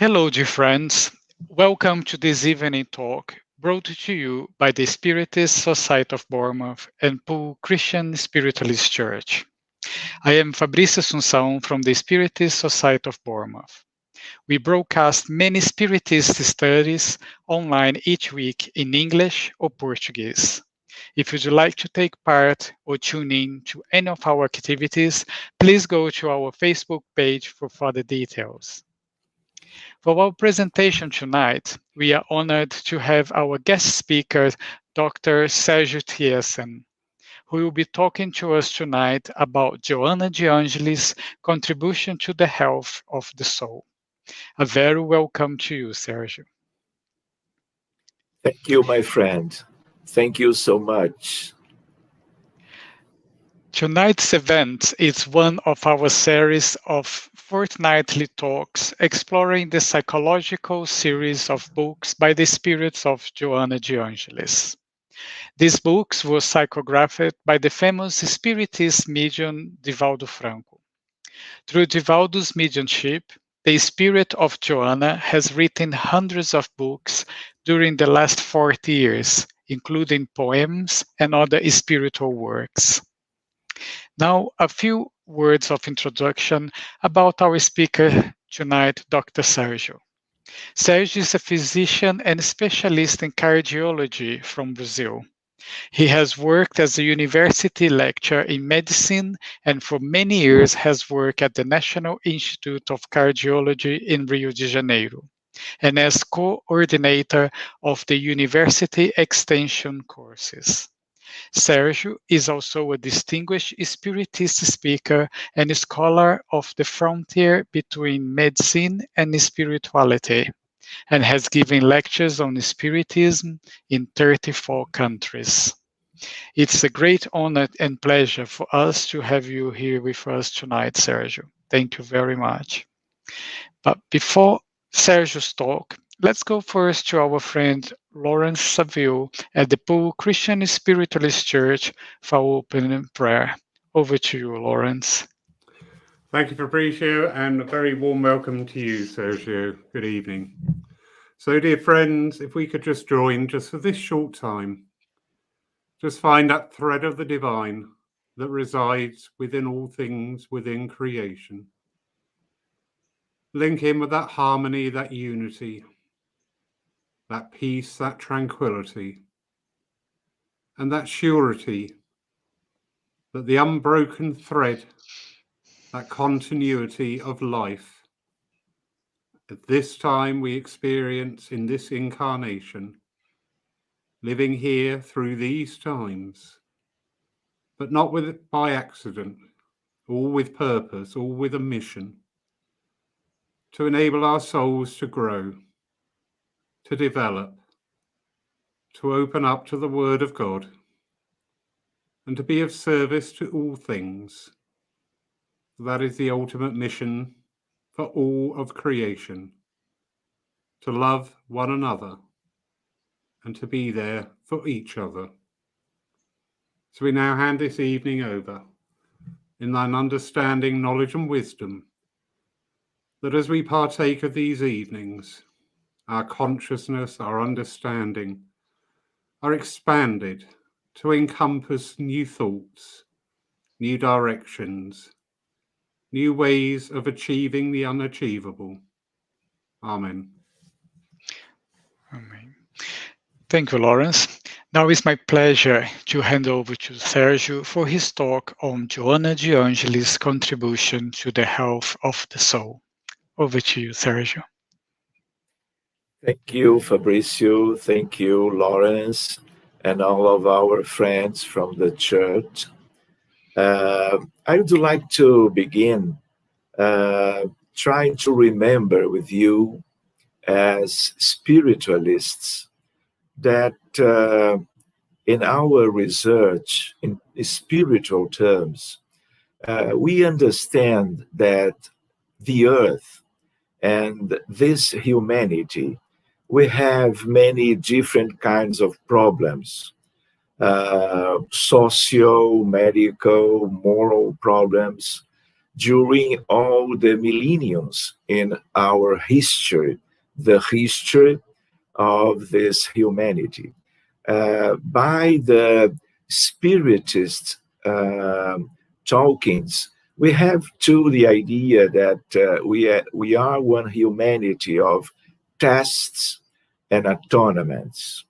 Hello, dear friends. Welcome to this evening talk brought to you by the Spiritist Society of Bournemouth and Poole Christian Spiritualist Church. I am Fabrício Assunção from the Spiritist Society of Bournemouth. We broadcast many Spiritist studies online each week in English or Portuguese. If you'd like to take part or tune in to any of our activities, please go to our Facebook page for further details. For our presentation tonight, we are honored to have our guest speaker, Dr. Sérgio Thiesen, who will be talking to us tonight about Joanna de Angelis' contribution to the health of the soul. A very welcome to you, Sérgio. Thank you, my friend. Thank you so much. Tonight's event is one of our series of fortnightly talks exploring the psychological series of books by the spirits of Joanna de Angelis. These books were psychographed by the famous spiritist medium Divaldo Franco. Through Divaldo's mediumship, the spirit of Joanna has written hundreds of books during the last 40 years, including poems and other spiritual works. Now, a few words of introduction about our speaker tonight, Dr. Sérgio. Sérgio is a physician and specialist in cardiology from Brazil. He has worked as a university lecturer in medicine and for many years has worked at the National Institute of Cardiology in Rio de Janeiro and as co-coordinator of the university extension courses. Sérgio is also a distinguished spiritist speaker and scholar of the frontier between medicine and spirituality, and has given lectures on spiritism in 34 countries. It's a great honor and pleasure for us to have you here with us tonight, Sérgio. Thank you very much. But before Sérgio's talk, let's go first to our friend Lawrence Saville at the Poole Christian Spiritualist Church for our opening prayer. Over to you, Lawrence. Thank you, Fabrizio, and a very warm welcome to you, Sergio. Good evening. So, dear friends, if we could just join just for this short time, just find that thread of the divine that resides within all things within creation. Link in with that harmony, that unity, that peace, that tranquility, and that surety that the unbroken thread, that continuity of life, at this time we experience in this incarnation, living here through these times, but not by accident, all with purpose, all with a mission, to enable our souls to grow, to develop, to open up to the Word of God, and to be of service to all things. That is the ultimate mission for all of creation, to love one another and to be there for each other. So we now hand this evening over in thine understanding, knowledge and wisdom, that as we partake of these evenings, our consciousness, our understanding are expanded to encompass new thoughts, new directions, new ways of achieving the unachievable. Amen. Amen. Thank you, Lawrence. Now it's my pleasure to hand over to Sérgio for his talk on Joanna de Angelis' contribution to the health of the soul. Over to you, Sérgio. Thank you, Fabrício. Thank you, Lawrence, and all of our friends from the church. I would like to begin trying to remember with you as spiritualists that in our research in spiritual terms, we understand that the earth and this humanity, we have many different kinds of problems, socio, medical, moral problems, during all the millenniums in our history, the history of this humanity, by the spiritist talkings. We have too the idea that we are one humanity of tests and atonements.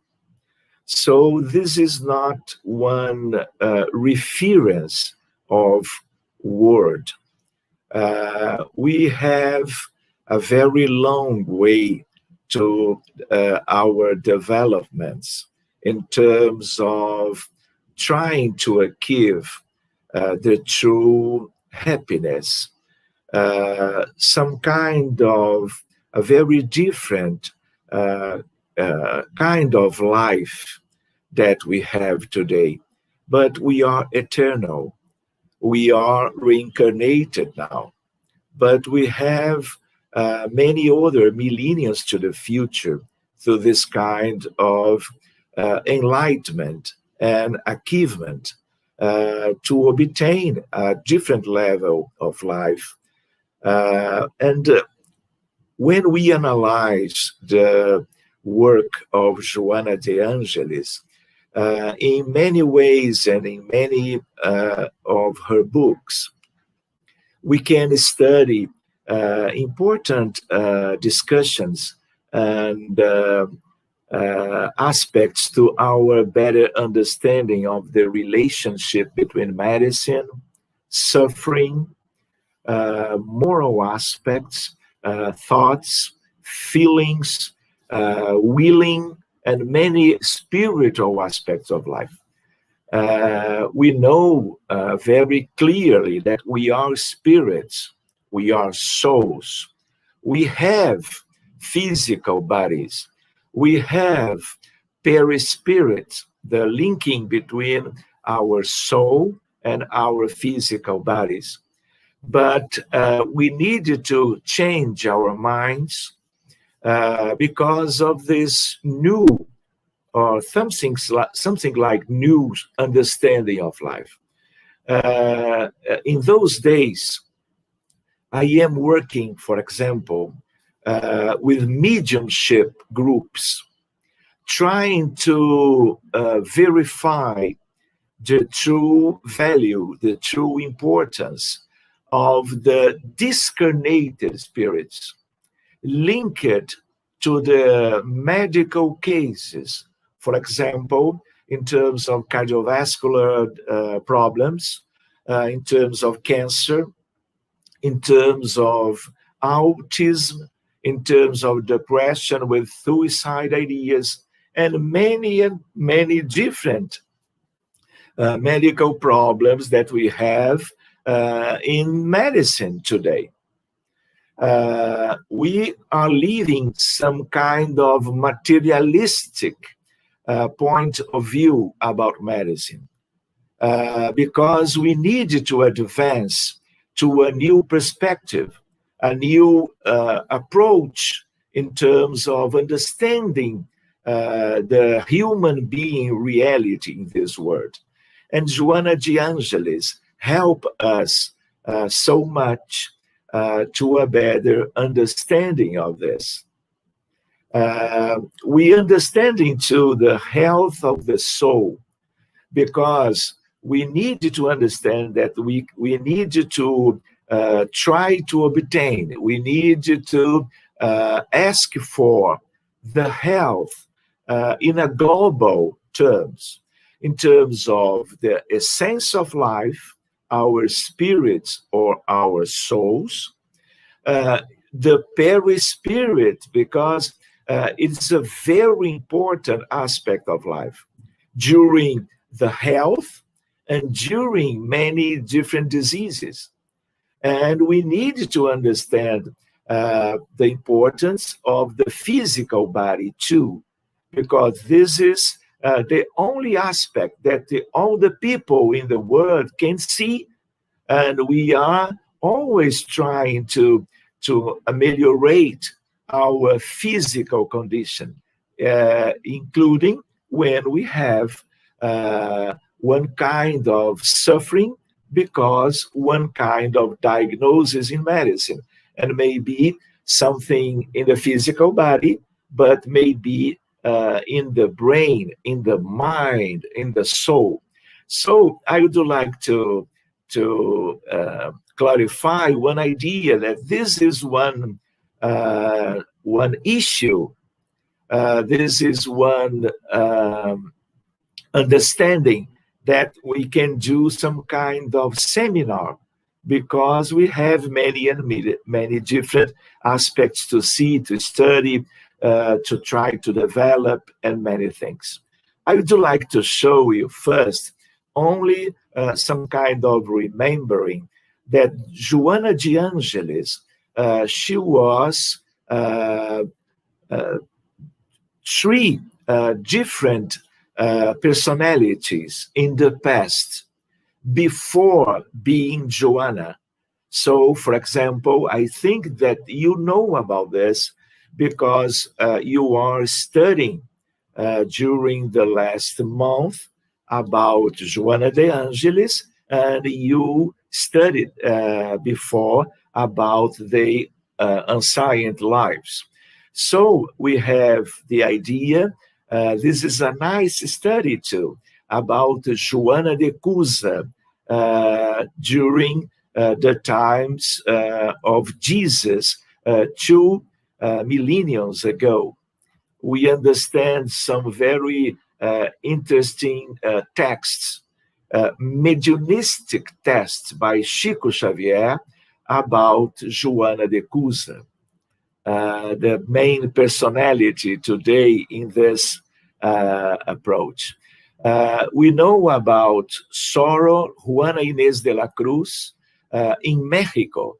So this is not one reference of word. We have a very long way to our developments in terms of trying to achieve the true happiness, some kind of a very different kind of life that we have today. But we are eternal. We are reincarnated now. But we have many other millenniums to the future through this kind of enlightenment and achievement to obtain a different level of life. And when we analyze the work of Joana de Angelis, in many ways and in many of her books, we can study important discussions and aspects to our better understanding of the relationship between medicine, suffering, moral aspects, thoughts, feelings, willing, and many spiritual aspects of life. We know very clearly that we are spirits, we are souls, we have physical bodies, we have perispirit, the linking between our soul and our physical bodies. But we need to change our minds because of this new or something like new understanding of life. In those days, I am working, for example, with mediumship groups, trying to verify the true value, the true importance of the discarnated spirits linked to the medical cases. For example, in terms of cardiovascular problems, in terms of cancer, in terms of autism, in terms of depression with suicide ideas, and many different medical problems that we have in medicine today. We are living some kind of materialistic point of view about medicine because we need to advance to a new perspective, a new approach in terms of understanding the human being reality in this world. And Joana de Angelis helped us so much to a better understanding of this. We understanding too the health of the soul, because we need to understand that we need to try to obtain, we need to ask for the health in a global terms, in terms of the essence of life, our spirits or our souls, the perispirit, because it's a very important aspect of life during the health and during many different diseases. And we need to understand the importance of the physical body too, because this is the only aspect that all the people in the world can see, and we are always trying to ameliorate our physical condition, including when we have one kind of suffering because one kind of diagnosis in medicine, and maybe something in the physical body, but maybe in the brain, in the mind, in the soul. So I would like to clarify one idea, that this is one issue. This is one understanding, that we can do some kind of seminar, because we have many different aspects to see, to study, to try to develop, and many things. I would like to show you first only some kind of remembering that Joana de Angelis, she was three different personalities in the past before being Joana. So, for example, I think that you know about this because you are studying during the last month about Joana de Angelis, and you studied before about the ancient lives. So we have the idea, this is a nice study too, about Joana de Cusa during the times of Jesus 2 millenniums ago. We understand some very interesting texts, mediumistic texts by Chico Xavier about Joana de Cusa, the main personality today in this approach. We know about Sor Juana Inés de la Cruz in Mexico,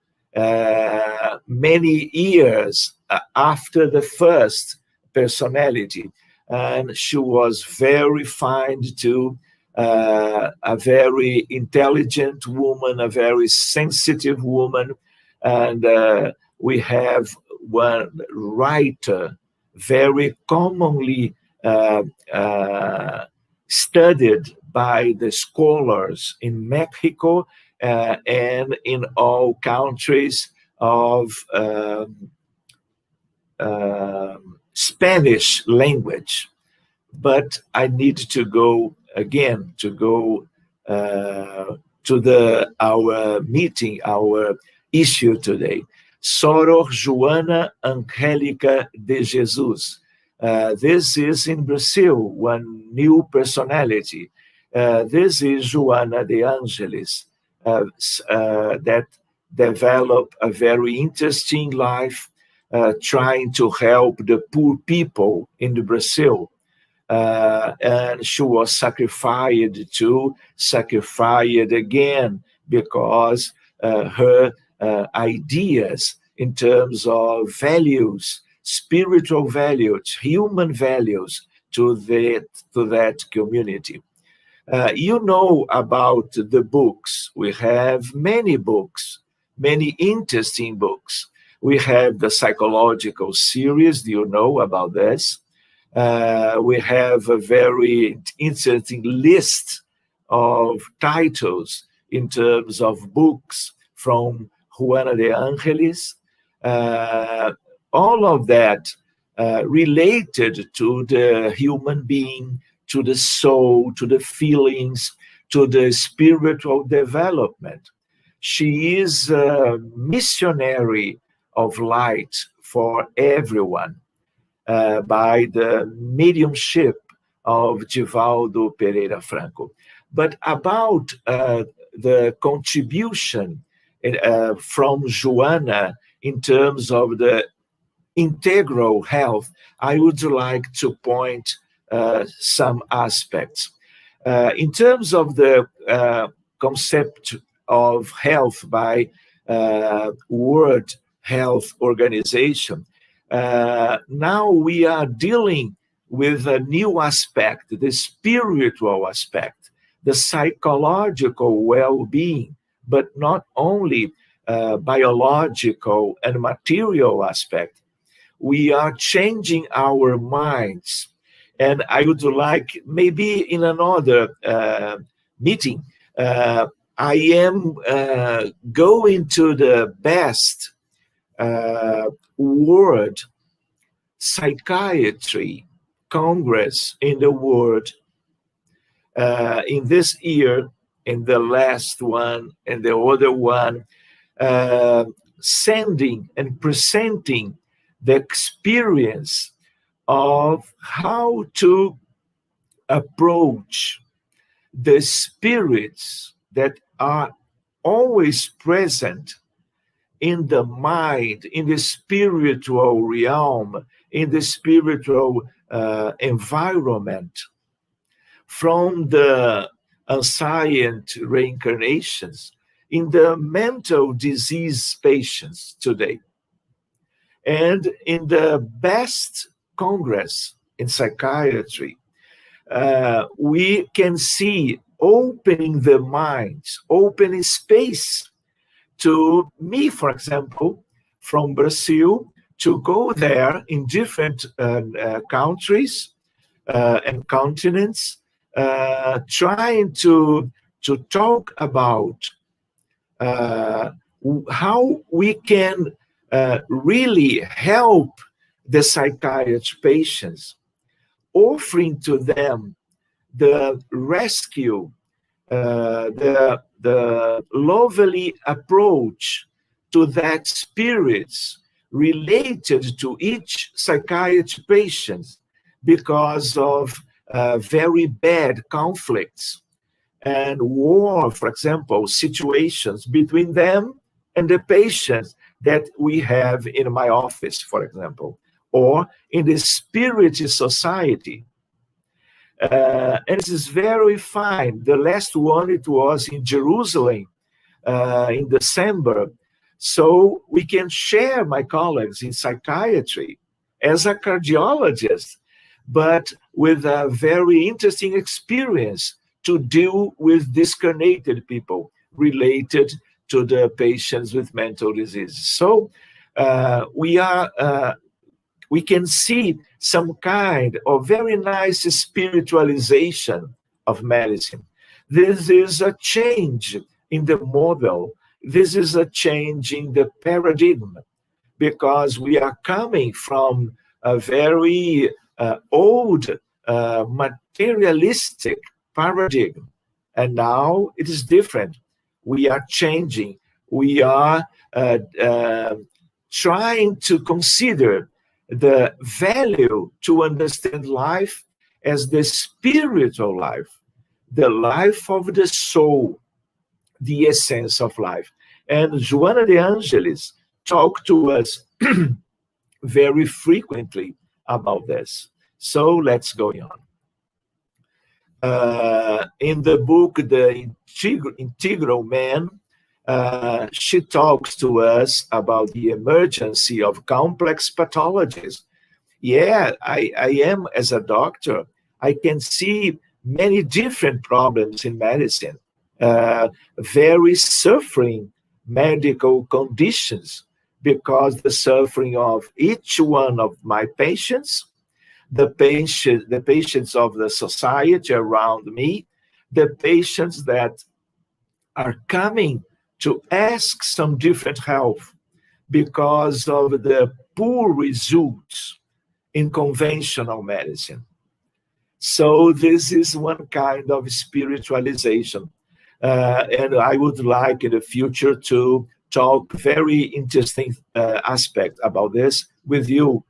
many years after the first personality. And she was very fine too, a very intelligent woman, a very sensitive woman. And we have one writer very commonly studied by the scholars in Mexico and in all countries of Spanish language. But I need to go again, to our meeting, our issue today. Soror Joana Angélica de Jesus. This is in Brazil, one new personality. This is Joana de Angelis, that developed a very interesting life, trying to help the poor people in Brazil. And she was sacrificed again, because her ideas in terms of values, spiritual values, human values to that community. You know about the books. We have many books, many interesting books. We have the psychological series. Do you know about this? We have a very interesting list of titles in terms of books from Juana de Angelis. All of that related to the human being, to the soul, to the feelings, to the spiritual development. She is a missionary of light for everyone, by the mediumship of Divaldo Pereira Franco. But about the contribution from Joana in terms of the integral health, I would like to point some aspects. In terms of the concept of health by World Health Organization, now we are dealing with a new aspect, the spiritual aspect, the psychological well-being, but not only biological and material aspect. We are changing our minds. And I would like, maybe in another meeting, I am going to the best world psychiatry congress in the world in this year, in the last one and the other one, sending and presenting the experience of how to approach the spirits that are always present in the mind, in the spiritual realm, in the spiritual environment, from the ancient reincarnations in the mental disease patients today. And in the best congress in psychiatry, we can see opening the minds, opening space to me, for example, from Brazil, to go there in different countries and continents, trying to talk about how we can really help the psychiatry patients, offering to them the rescue, the lovely approach to that spirits related to each psychiatry patient because of very bad conflicts and war, for example, situations between them and the patients that we have in my office, for example, or in the spiritist society. And this is very fine. The last one, it was in Jerusalem in December. So we can share, my colleagues in psychiatry, as a cardiologist, but with a very interesting experience to deal with discarnated people related to the patients with mental diseases. So we can see some kind of very nice spiritualization of medicine. This is a change in the model. This is a change in the paradigm, because we are coming from a very old materialistic paradigm, and now it is different. We are changing. We are trying to consider the value to understand life as the spiritual life, the life of the soul, the essence of life. And Joana de Angelis talked to us very frequently about this. So let's go on. In the book, The Integral Man, she talks to us about the emergency of complex pathologies. Yeah, I am, as a doctor, I can see many different problems in medicine, very suffering medical conditions, because the suffering of each one of my patients, the patients of the society around me, the patients that are coming to ask some different help because of the poor results in conventional medicine. So this is one kind of spiritualization. And I would like in the future to talk very interesting aspect about this with you.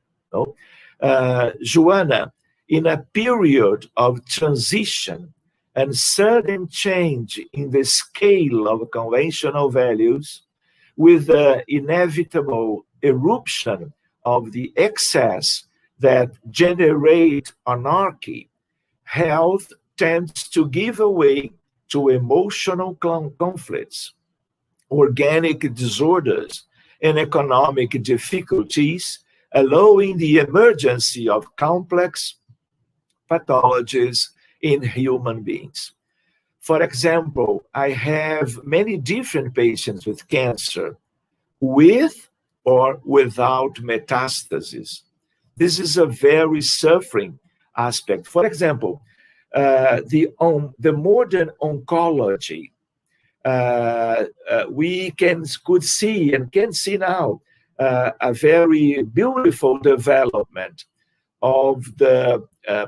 Joana, in a period of transition and sudden change in the scale of conventional values, with the inevitable eruption of the excess that generate anarchy, health tends to give way to emotional conflicts, organic disorders, and economic difficulties, allowing the emergency of complex pathologies in human beings. For example, I have many different patients with cancer, with or without metastasis. This is a very suffering aspect. For example, the modern oncology we could see and can see now a very beautiful development of the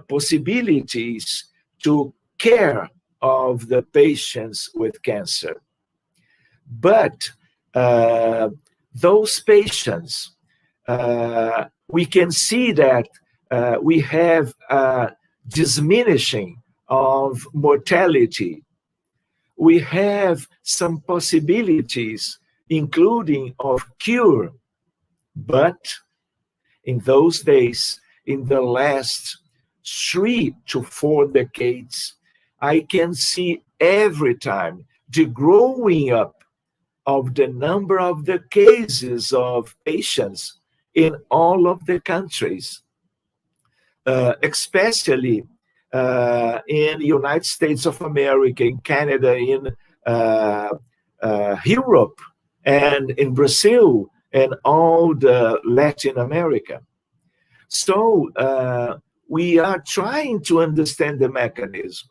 possibilities to care of the patients with cancer. But those patients, we can see that we have a diminishing of mortality. We have some possibilities, including of cure. But in those days, in the last 3 to 4 decades, I can see every time the growing up of the number of the cases of patients in all of the countries, especially in the United States of America, in Canada, in Europe, and in Brazil, and all the Latin America. So we are trying to understand the mechanism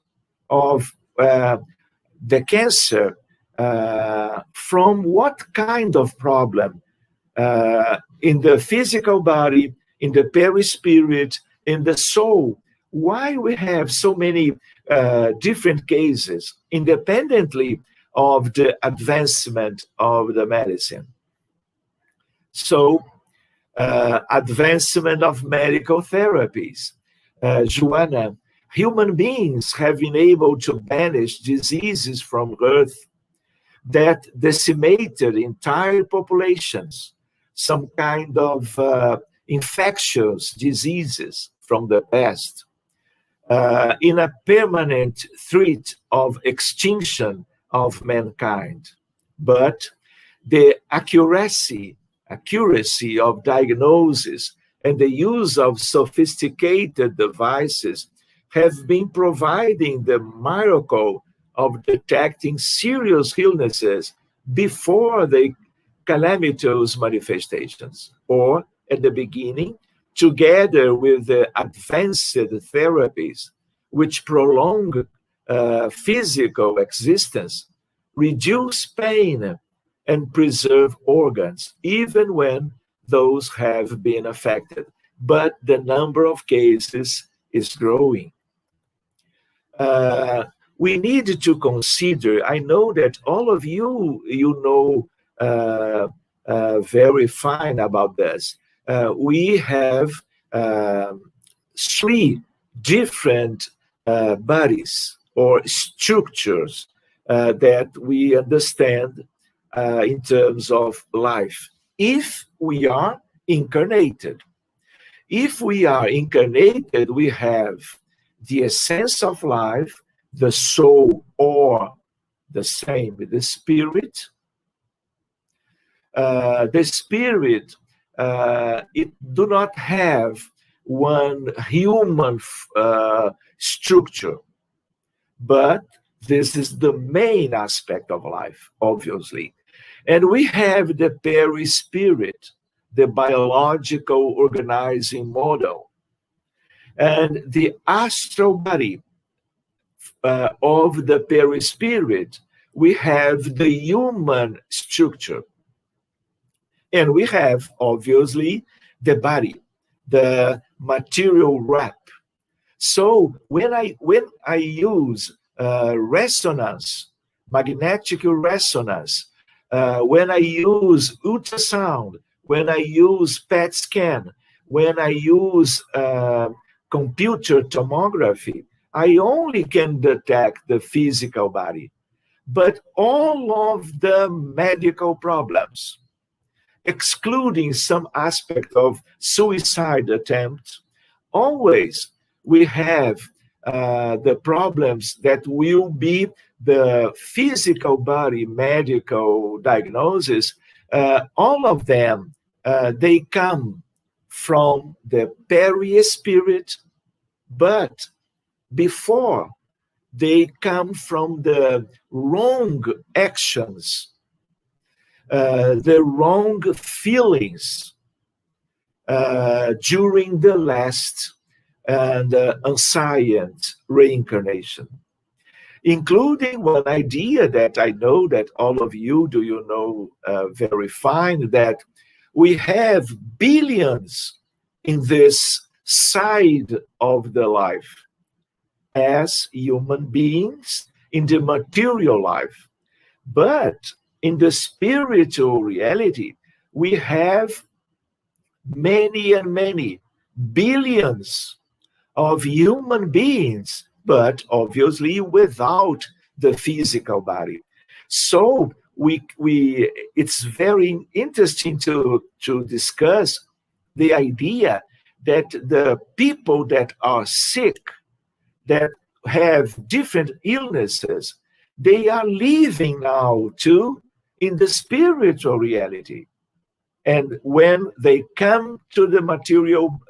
of the cancer from what kind of problem in the physical body, in the perispirit, in the soul. Why we have so many different cases independently of the advancement of the medicine. So advancement of medical therapies. Joanna, human beings have been able to banish diseases from Earth that decimated entire populations, some kind of infectious diseases from the past, in a permanent threat of extinction of mankind. But the accuracy of diagnosis and the use of sophisticated devices have been providing the miracle of detecting serious illnesses before the calamitous manifestations, or at the beginning, together with the advanced therapies which prolong physical existence, reduce pain, and preserve organs, even when those have been affected. But the number of cases is growing. We need to consider, I know that all of you know very fine about this. We have 3 different bodies or structures that we understand in terms of life, if we are incarnated. If we are incarnated, we have the essence of life, the soul, or the same, the spirit. The spirit, it do not have one human structure, but this is the main aspect of life, obviously. And we have the perispirit, the biological organizing model, and the astral body of the perispirit. We have the human structure, and we have, obviously, the body, the material wrap. So when I use resonance, magnetic resonance, when I use ultrasound, when I use PET scan, when I use computer tomography, I only can detect the physical body. But all of the medical problems, excluding some aspect of suicide attempts, always we have the problems that will be the physical body medical diagnosis. All of them, they come from the perispirit, but before they come from the wrong actions, the wrong feelings during the last and ancient reincarnation. including one idea that I know that all of you know very fine, that we have billions in this side of the life as human beings in the material life. But in the spiritual reality, we have many and many billions of human beings, but obviously without the physical body. So it's very interesting to discuss the idea that the people that are sick, that have different illnesses, they are living now too in the spiritual reality. And when they come to the material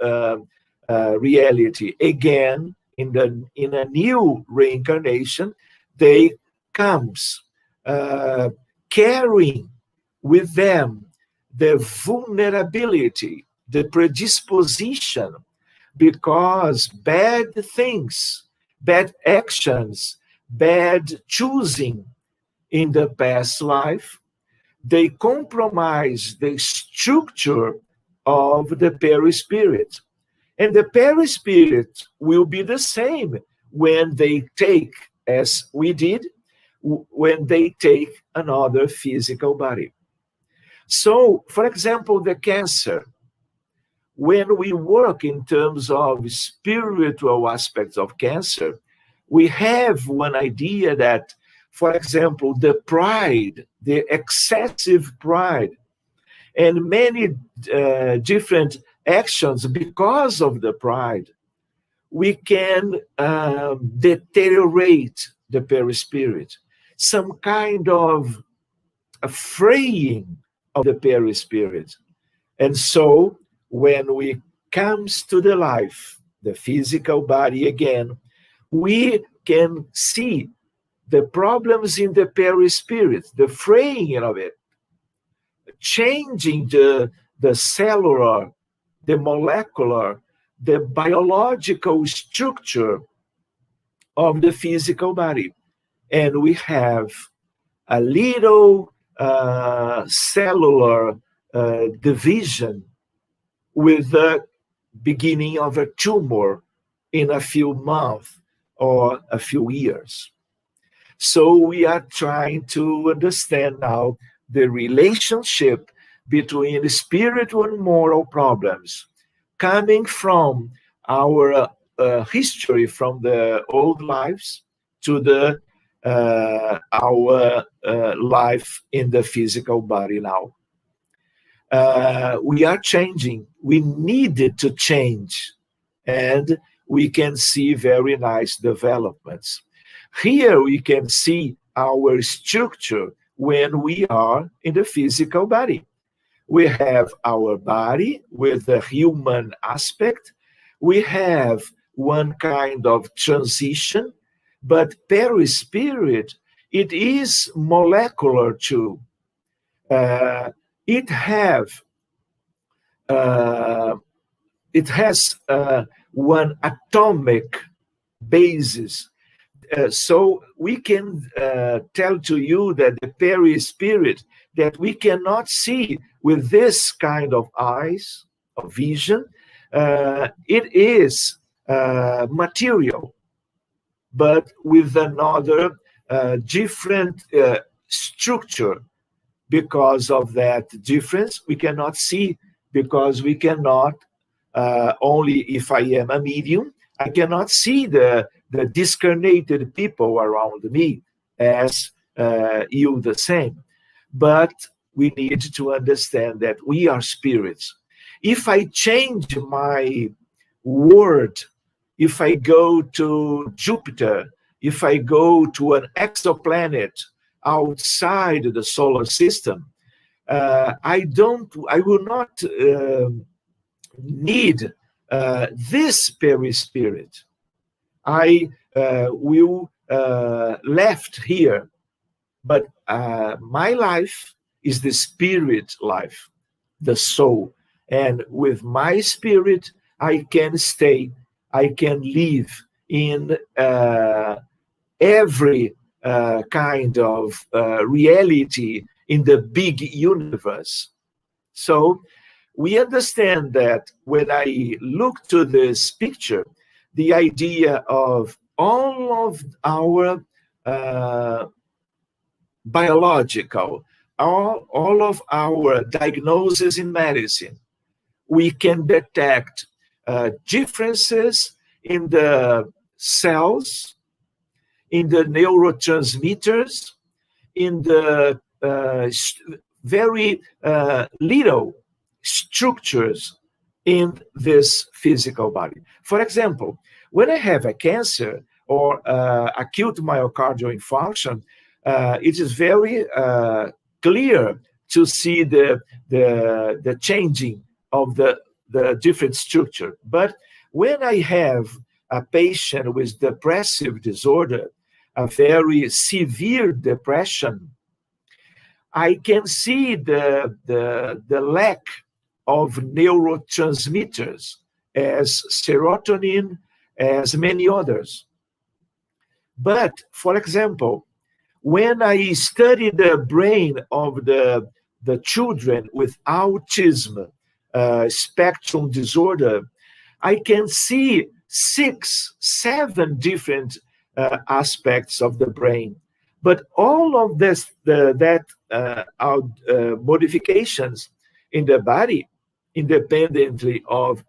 reality again in a new reincarnation, they comes carrying with them the vulnerability, the predisposition, because bad things, bad actions, bad choosing in the past life, they compromise the structure of the perispirit. And the perispirit will be the same when they take, as we did, when they take another physical body. So, for example, the cancer, when we work in terms of spiritual aspects of cancer, we have one idea that, for example, the pride, the excessive pride, and many different actions because of the pride, we can deteriorate the perispirit, some kind of a fraying of the perispirit. And so when we comes to the life, the physical body again, we can see the problems in the perispirit, the fraying of it, changing the cellular, the molecular, the biological structure of the physical body. And we have a little cellular division with the beginning of a tumor in a few months or a few years. So we are trying to understand now the relationship between spiritual and moral problems coming from our history, from the old lives to the our life in the physical body now. We are changing. We needed to change, and we can see very nice developments. Here we can see our structure when we are in the physical body. We have our body with the human aspect. We have one kind of transition, but perispirit, it is molecular too. It has one atomic basis. So we can tell to you that the perispirit that we cannot see with this kind of eyes, of vision, it is material, but with another different structure. Because of that difference, we cannot see, because we cannot, only if I am a medium, I cannot see the discarnated people around me as you the same. But we need to understand that we are spirits. If I change my word, if I go to Jupiter, if I go to an exoplanet outside the solar system, I will not need this perispirit. I will left here, but my life is the spirit life, the soul, and with my spirit I can stay, I can live in every kind of reality in the big universe. So we understand that when I look to this picture, the idea of all of our biological, all of our diagnoses in medicine, we can detect differences in the cells, in the neurotransmitters, in the very little structures in this physical body. For example, when I have a cancer or acute myocardial infarction, it is very clear to see the changing of the different structure. But when I have a patient with depressive disorder, a very severe depression, I can see the lack of neurotransmitters as serotonin, as many others. But, for example, when I study the brain of the children with autism spectrum disorder, I can see 6, 7 different aspects of the brain. But all of modifications in the body, independently of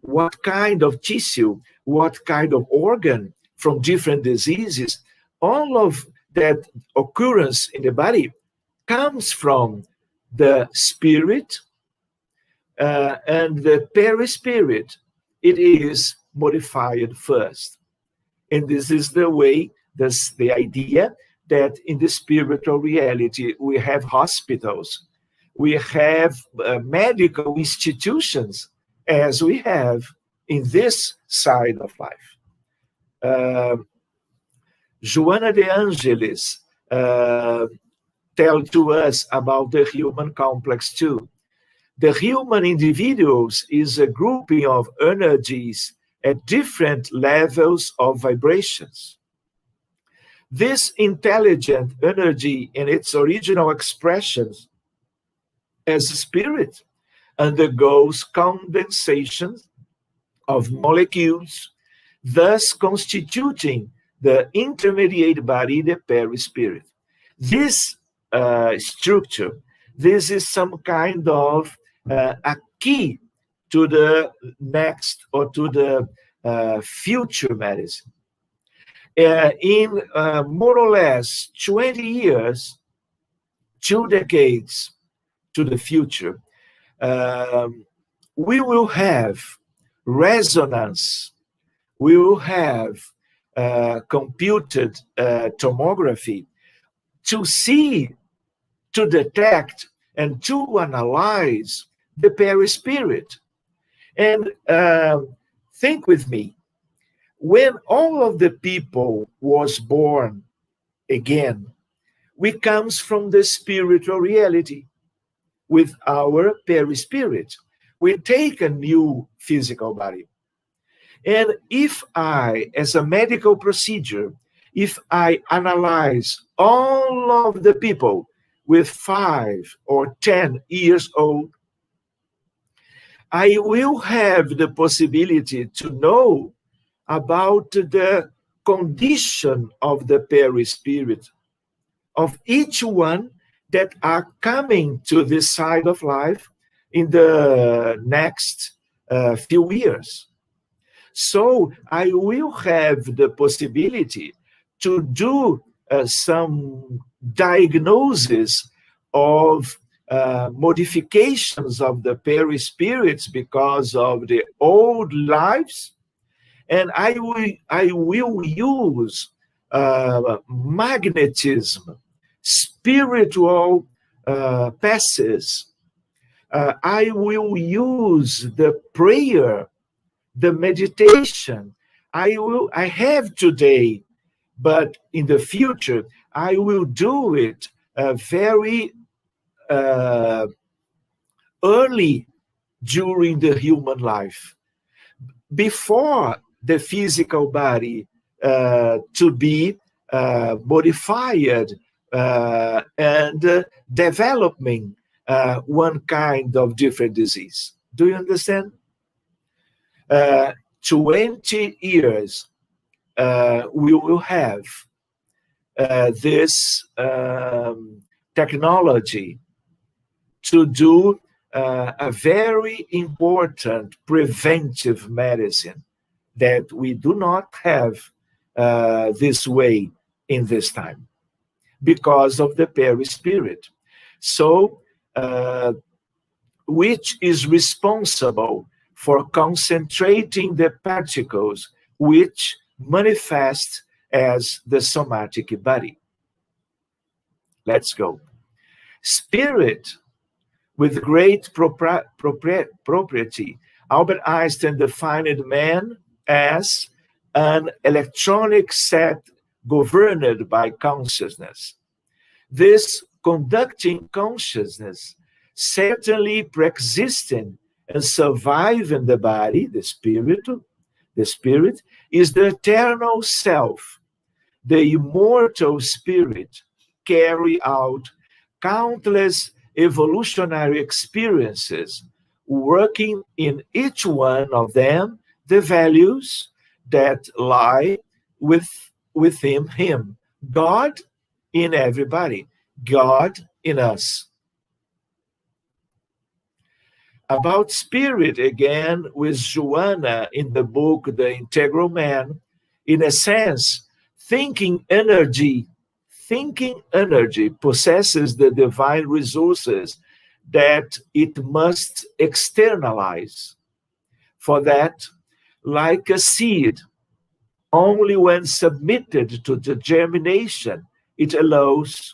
what kind of tissue, what kind of organ from different diseases, all of that occurrence in the body comes from the spirit and the perispirit. It is modified first. And this is the way, that's the idea that in the spiritual reality, we have hospitals, we have medical institutions, as we have in this side of life. Joana de Angelis tell to us about the human complex too. The human individuals is a grouping of energies at different levels of vibrations. This intelligent energy in its original expressions as spirit undergoes condensation of molecules, thus constituting the intermediate body, the perispirit. This structure, this is some kind of a key to the next or to the future medicine. In more or less 20 years, 2 decades to the future, we will have resonance, we will have computed tomography to see, to detect, and to analyze the perispirit. And think with me, when all of the people was born again, we comes from the spiritual reality with our perispirit. We take a new physical body. And if I, as a medical procedure, if I analyze all of the people with 5 or 10 years old, I will have the possibility to know about the condition of the perispirit of each one that are coming to this side of life in the next few years. So I will have the possibility to do some diagnosis of modifications of the perispirits because of the old lives, and I will use magnetism, spiritual passes. I will use the prayer, the meditation. I have today, but in the future, I will do it very early during the human life. Before the physical body to be modified and developing one kind of different disease. Do you understand? 20 years we will have this technology to do a very important preventive medicine that we do not have this way in this time because of the perispirit. So, which is responsible for concentrating the particles which manifest as the somatic body. Let's go. Spirit, with great propriety, Albert Einstein defined man as an electronic set governed by consciousness. This conducting consciousness, certainly pre-existing and surviving the body, the spirit, is the eternal self. The immortal spirit carry out countless evolutionary experiences, working in each one of them the values that lie within him. God in everybody, God in us. About spirit, again, with Joanna in the book, The Integral Man, in a sense, thinking energy possesses the divine resources that it must externalize. For that, like a seed, only when submitted to the germination, it allows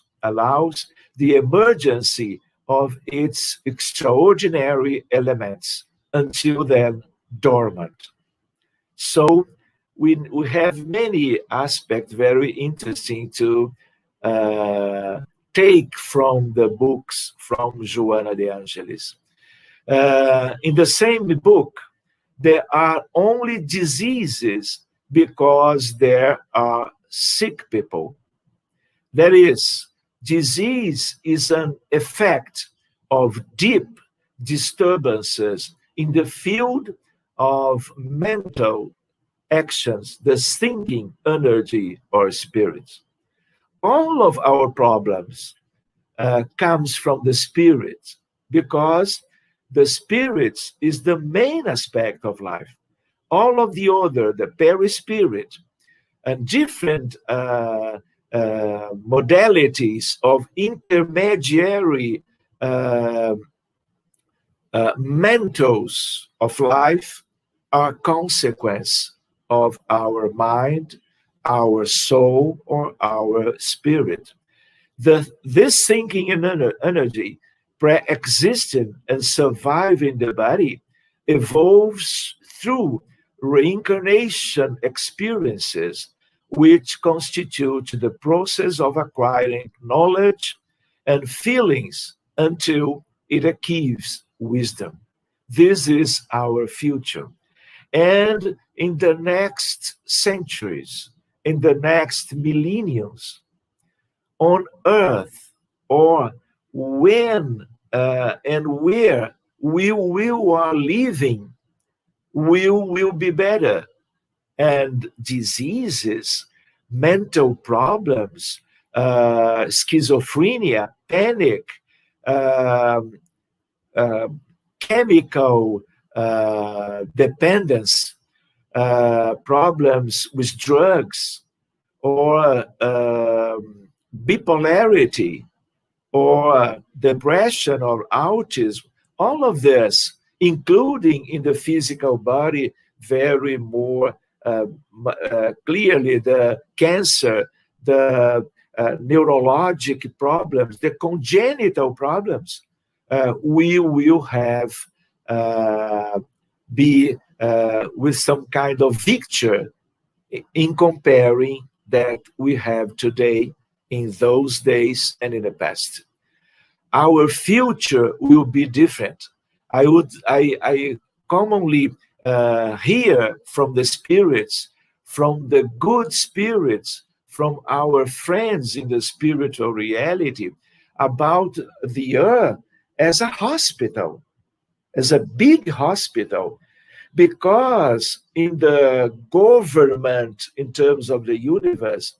the emergency of its extraordinary elements, until then dormant. So we have many aspects very interesting to take from the books from Joanna de Angelis. In the same book, there are only diseases because there are sick people. That is, disease is an effect of deep disturbances in the field of mental actions, the thinking energy or spirit. All of our problems comes from the spirit, because the spirit is the main aspect of life. All of the other, the perispirit, and different modalities of intermediary mentals of life are consequence of our mind, our soul, or our spirit. This thinking energy, pre-existing and surviving the body, evolves through reincarnation experiences, which constitute the process of acquiring knowledge and feelings until it achieves wisdom. This is our future. And in the next centuries, in the next millenniums, on earth, or when and where we are living, will be better. And diseases, mental problems, schizophrenia, panic, chemical dependence, problems with drugs, or bipolarity, or depression, or autism, all of this, including in the physical body, very more clearly the cancer, the neurologic problems, the congenital problems, we will have be with some kind of victory in comparing that we have today in those days and in the past. Our future will be different. I commonly hear from the spirits from the good spirits, from our friends in the spiritual reality, about the earth as a hospital, as a big hospital, because in the government, in terms of the universe,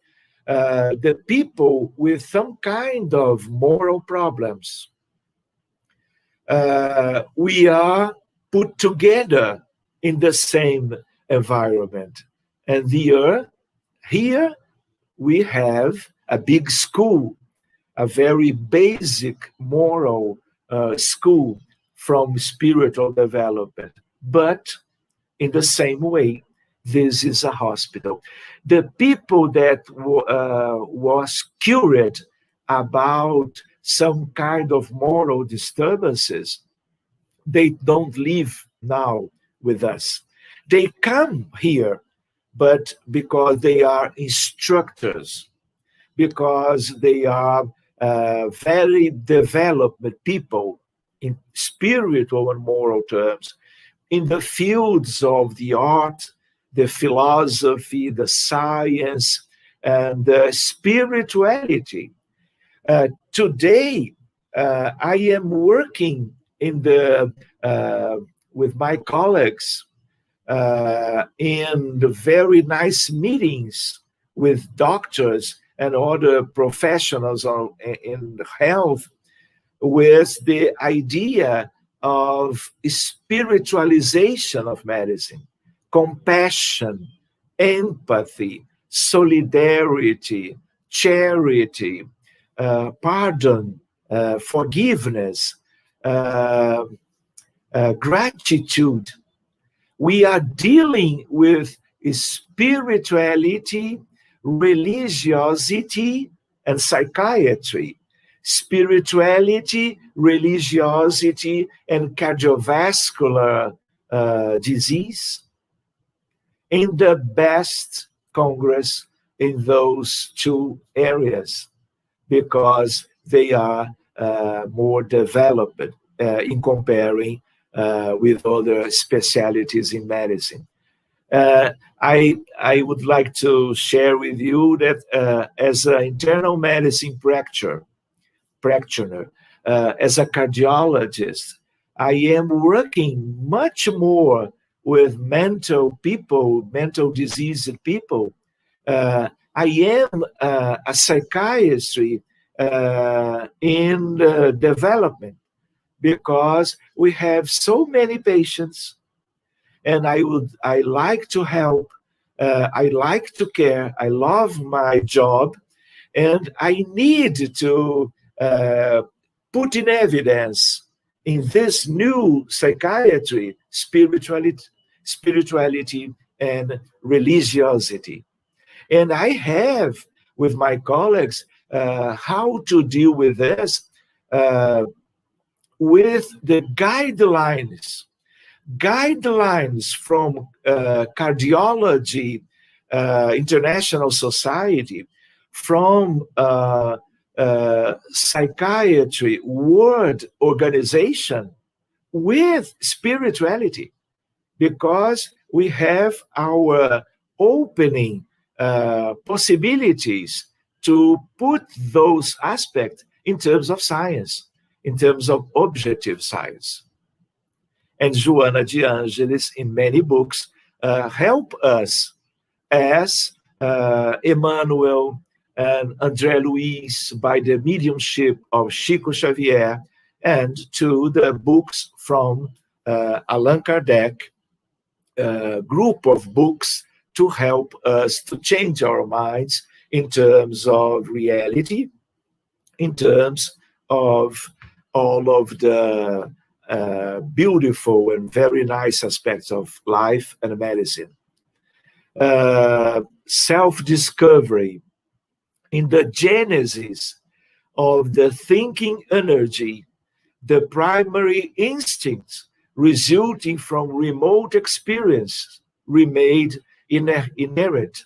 the people with some kind of moral problems, we are put together in the same environment. And here we have a big school, a very basic moral school from spiritual development. But in the same way, this is a hospital. The people that was cured about some kind of moral disturbances, they don't live now with us. They come here, but because they are instructors, because they are very developed people in spiritual and moral terms, in the fields of the art, the philosophy, the science, and the spirituality. Today, I am working in with my colleagues in the very nice meetings with doctors and other professionals in health, with the idea of spiritualization of medicine, compassion, empathy, solidarity, charity, pardon, forgiveness, gratitude. We are dealing with spirituality, religiosity, and psychiatry. Spirituality, religiosity, and cardiovascular disease in the best congress in those two areas, because they are more developed in comparing with other specialties in medicine. I would like to share with you that as an internal medicine practitioner, as a cardiologist, I am working much more with mental people, mental diseased people. I am a psychiatry in development, because we have so many patients, and I like to help, I like to care, I love my job, and I need to put in evidence in this new psychiatry, spirituality and religiosity. And I have, with my colleagues, how to deal with this with the guidelines from Cardiology International Society, from Psychiatry World Organization, with spirituality, because we have our opening possibilities to put those aspects in terms of science, in terms of objective science. And Joana de Angelis, in many books, help us, as Emmanuel and André Luiz, by the mediumship of Chico Xavier, and to the books from Allan Kardec, group of books to help us to change our minds in terms of reality, in terms of all of the beautiful and very nice aspects of life and medicine. Self-discovery in the genesis of the thinking energy, the primary instincts resulting from remote experience remain inherent,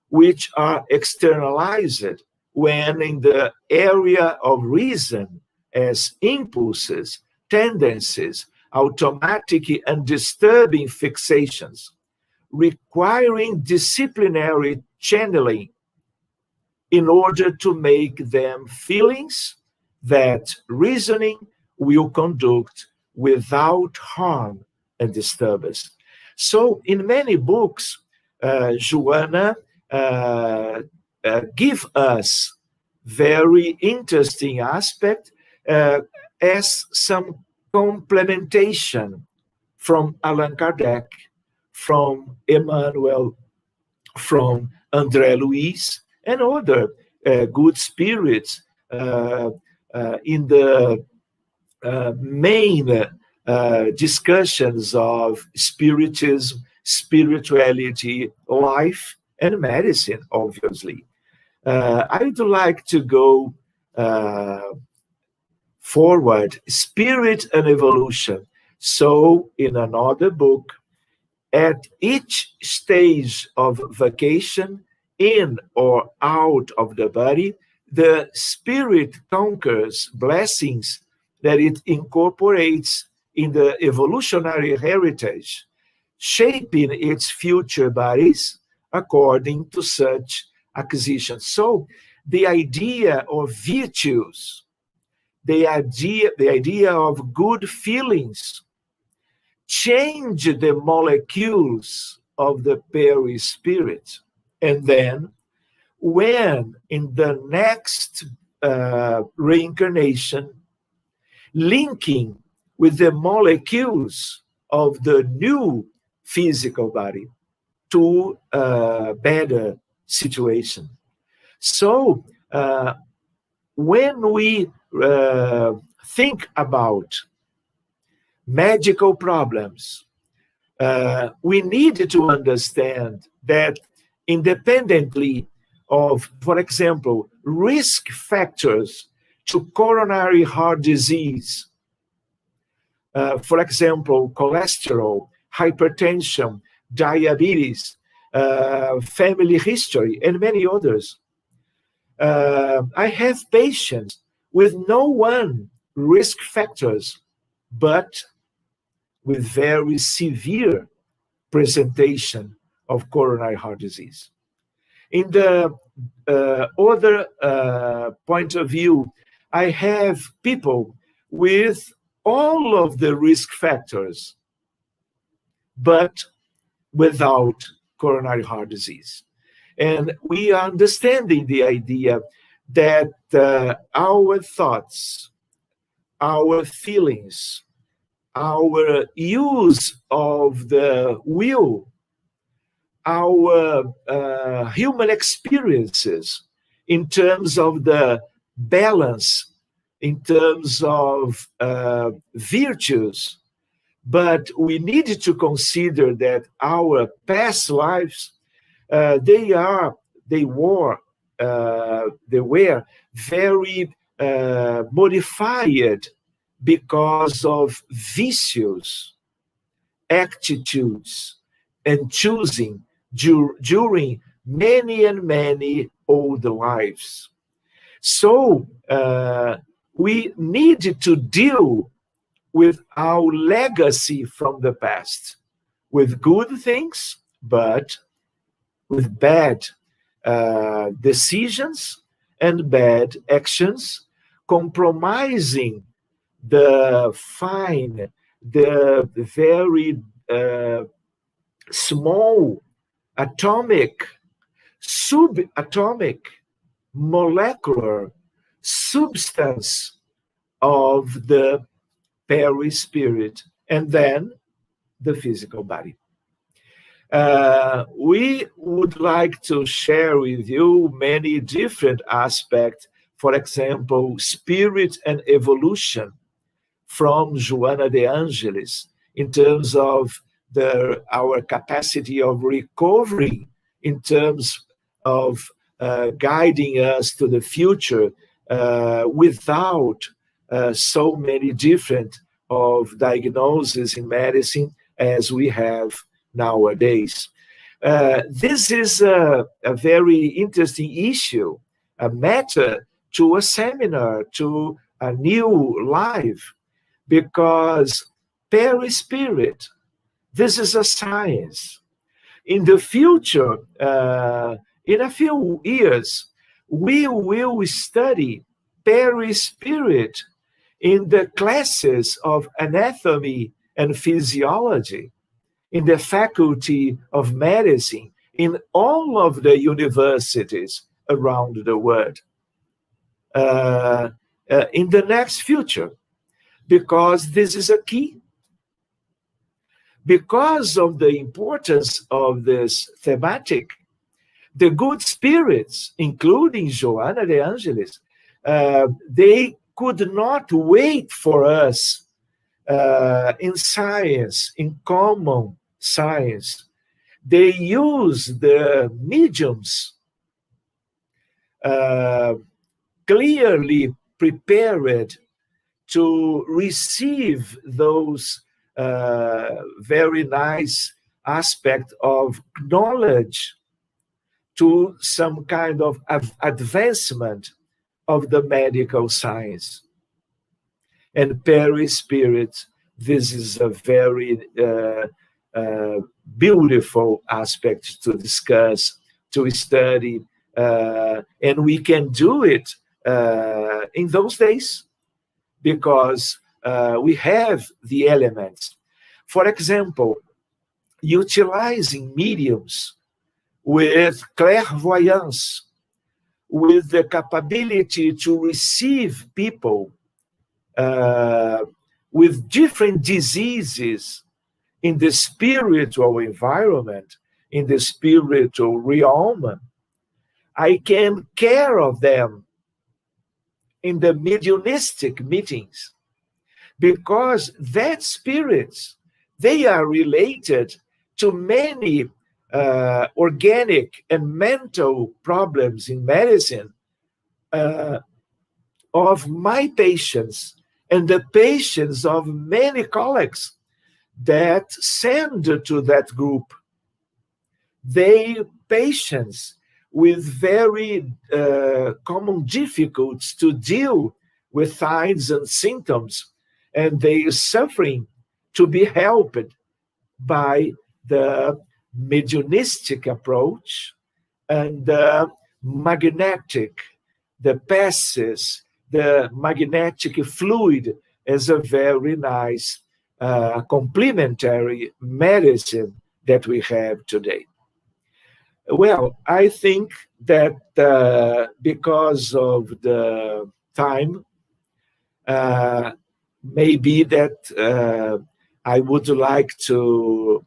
which are externalized when in the area of reason as impulses, tendencies, automatic and disturbing fixations, requiring disciplinary channeling in order to make them feelings that reasoning will conduct without harm and disturbance. So in many books, Joanna give us very interesting aspect as some complementation from Allan Kardec, from Emmanuel, from André Luiz, and other good spirits in the main discussions of spiritism, spirituality, life, and medicine, obviously. I would like to go forward, spirit and evolution. So in another book, at each stage of vacation, in or out of the body, the spirit conquers blessings that it incorporates in the evolutionary heritage, shaping its future bodies according to such acquisitions. So the idea of virtues, the idea of good feelings, change the molecules of the perispirit. And then, when in the next reincarnation, linking with the molecules of the new physical body to a better situation. So, when we think about medical problems, we need to understand that independently of, for example, risk factors to coronary heart disease, for example, cholesterol, hypertension, diabetes, family history, and many others. I have patients with no one risk factors, but with very severe presentation of coronary heart disease. In the other point of view, I have people with all of the risk factors, but without coronary heart disease. And we are understanding the idea that our thoughts, our feelings, our use of the will, our human experiences in terms of the balance, in terms of virtues, but we need to consider that our past lives, they were very modified because of vicious attitudes and choosing during many and many old lives. So we need to deal with our legacy from the past, with good things, but with bad decisions and bad actions, compromising the fine, the very small atomic, subatomic, molecular substance of the perispirit, and then the physical body. We would like to share with you many different aspects, for example, spirit and evolution from Joanna de Angelis in terms of our capacity of recovery, in terms of guiding us to the future without so many different of diagnoses in medicine as we have nowadays. This is a very interesting issue, a matter to a seminar, to a new life, because perispirit, this is a science. in the future, in a few years, we will study perispirit in the classes of anatomy and physiology, in the faculty of medicine, in all of the universities around the world, in the next future, because this is a key. Because of the importance of this thematic, the good spirits, including Joanna de Angelis, they could not wait for us in science, in common science. They use the mediums clearly prepared to receive those very nice aspect of knowledge to some kind of advancement of the medical science. And perispirit, this is a very beautiful aspect to discuss, to study, and we can do it in those days because we have the elements. For example, utilizing mediums with clairvoyance, with the capability to receive people with different diseases in the spiritual environment, in the spiritual realm. I can care of them in the mediumistic meetings, because that spirits, they are related to many organic and mental problems in medicine of my patients and the patients of many colleagues that send to that group. They patients with very common difficulties to deal with signs and symptoms, and they are suffering to be helped by the mediumistic approach and the magnetic, the passes, the magnetic fluid as a very nice complementary medicine that we have today. Well, I think that because of the time, maybe that I would like to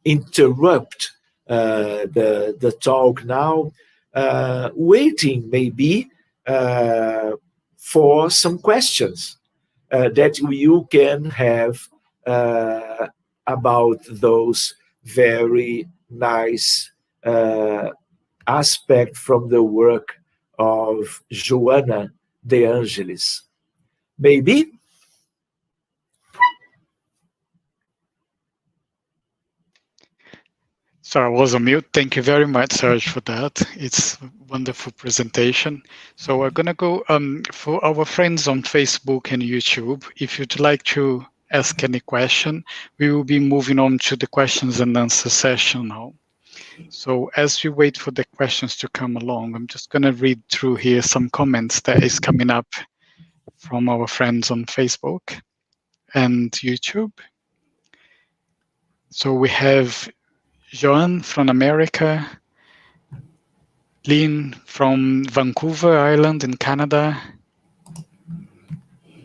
interrupt the talk now, waiting maybe for some questions that you can have about those very nice aspect from the work of Joanna de Angelis. Maybe? So I was on mute. Thank you very much, Sérgio, for that. It's a wonderful presentation. So we're going to go for our friends on Facebook and YouTube. If you'd like to ask any question, we will be moving on to the questions and answer session now. So as we wait for the questions to come along, I'm just going to read through here some comments that is coming up from our friends on Facebook and YouTube. So we have Joan from America, Lynn from Vancouver Island in Canada,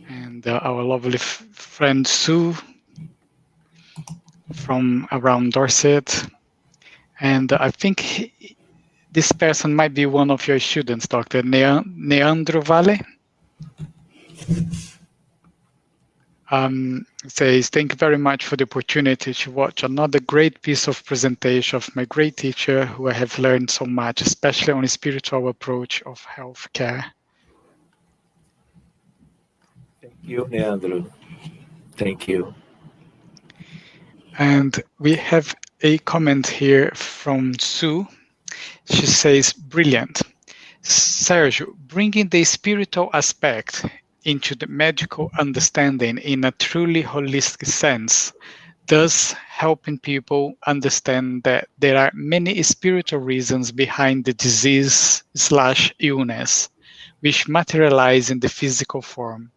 and our lovely friend Sue from around Dorset. And I think this person might be one of your students, Dr. Neandro Vale. Says, thank you very much for the opportunity to watch another great piece of presentation of my great teacher who I have learned so much, especially on a spiritual approach of healthcare. Thank you, Neandro. Thank you. And we have a comment here from Sue. She says, brilliant. Sérgio, bringing the spiritual aspect into the medical understanding in a truly holistic sense, thus helping people understand that there are many spiritual reasons behind the disease/illness, which materialize in the physical form.